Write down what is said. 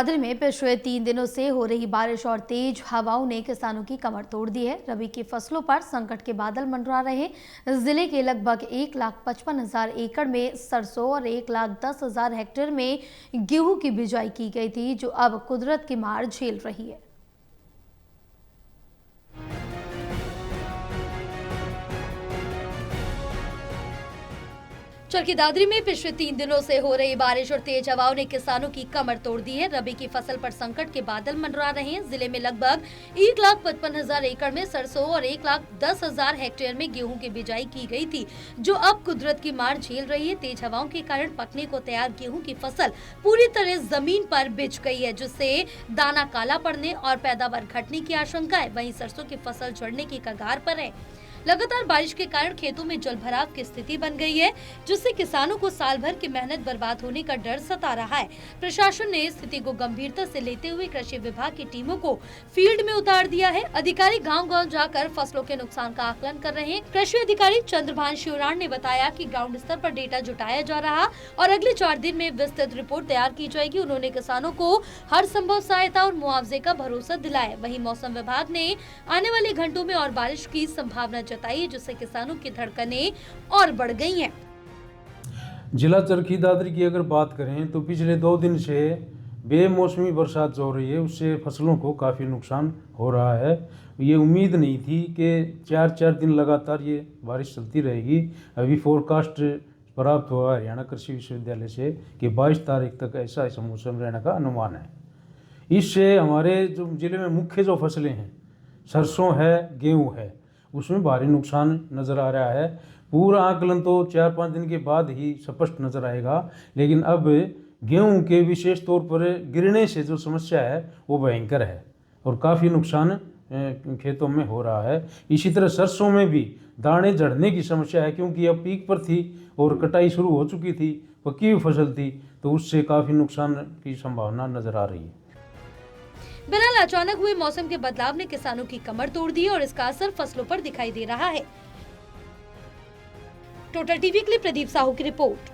दादरी में पिछले 3 दिनों से हो रही बारिश और तेज हवाओं ने किसानों की कमर तोड़ दी है। रबी की फसलों पर संकट के बादल मंडरा रहे। जिले के लगभग 1,55,000 एकड़ में सरसों और 1,10,000 हेक्टेयर में गेहूं की बिजाई की गई थी, जो अब कुदरत की मार झेल रही है। चरखी दादरी में पिछले 3 दिनों से हो रही बारिश और तेज हवाओं ने किसानों की कमर तोड़ दी है। रबी की फसल पर संकट के बादल मंडरा रहे हैं। जिले में लगभग 1,55,000 एकड़ में सरसों और 1,10,000 हेक्टेयर में गेहूं की बिजाई की गई थी, जो अब कुदरत की मार झेल रही है। तेज हवाओं के कारण पकने को तैयार गेहूं की फसल पूरी तरह जमीन पर बिछ गई है, जिससे दाना काला पड़ने और पैदावार घटने की आशंका है। वहीं सरसों की फसल झड़ने की कगार पर है। लगातार बारिश के कारण खेतों में जलभराव की स्थिति बन गई है, जिससे किसानों को साल भर की मेहनत बर्बाद होने का डर सता रहा है। प्रशासन ने स्थिति को गंभीरता से लेते हुए कृषि विभाग की टीमों को फील्ड में उतार दिया है। अधिकारी गांव-गांव जाकर फसलों के नुकसान का आकलन कर रहे हैं। कृषि अधिकारी चंद्रभान शिवराण ने बताया कि ग्राउंड स्तर पर डेटा जुटाया जा रहा और अगले 4 दिन में विस्तृत रिपोर्ट तैयार की जाएगी। उन्होंने किसानों को हर संभव सहायता और मुआवजे का भरोसा दिलाया। वहीं मौसम विभाग ने आने वाले घंटों में और बारिश की संभावना जताई, जिससे किसानों की धड़कनें और बढ़ गई हैं। जिला चरखी दादरी की अगर बात करें तो पिछले 2 दिन से बेमौसमी बरसात जो हो रही है, उससे फसलों को काफ़ी नुकसान हो रहा है। ये उम्मीद नहीं थी कि 4 दिन लगातार ये बारिश चलती रहेगी। अभी फोरकास्ट प्राप्त हुआ हरियाणा कृषि विश्वविद्यालय से कि 22 तारीख तक ऐसा मौसम रहने का अनुमान है। इससे हमारे जो जिले में मुख्य जो फसलें हैं, सरसों है, गेहूँ है, उसमें भारी नुकसान नज़र आ रहा है। पूरा आकलन तो 4-5 दिन के बाद ही स्पष्ट नज़र आएगा, लेकिन अब गेहूं के विशेष तौर पर गिरने से जो समस्या है वो भयंकर है और काफ़ी नुकसान खेतों में हो रहा है। इसी तरह सरसों में भी दाने झड़ने की समस्या है, क्योंकि अब पीक पर थी और कटाई शुरू हो चुकी थी, पकी हुई फसल थी, तो उससे काफ़ी नुकसान की संभावना नज़र आ रही है। बिलाल, अचानक हुए मौसम के बदलाव ने किसानों की कमर तोड़ दी और इसका असर फसलों पर दिखाई दे रहा है। टोटल टीवी के लिए प्रदीप साहू की रिपोर्ट।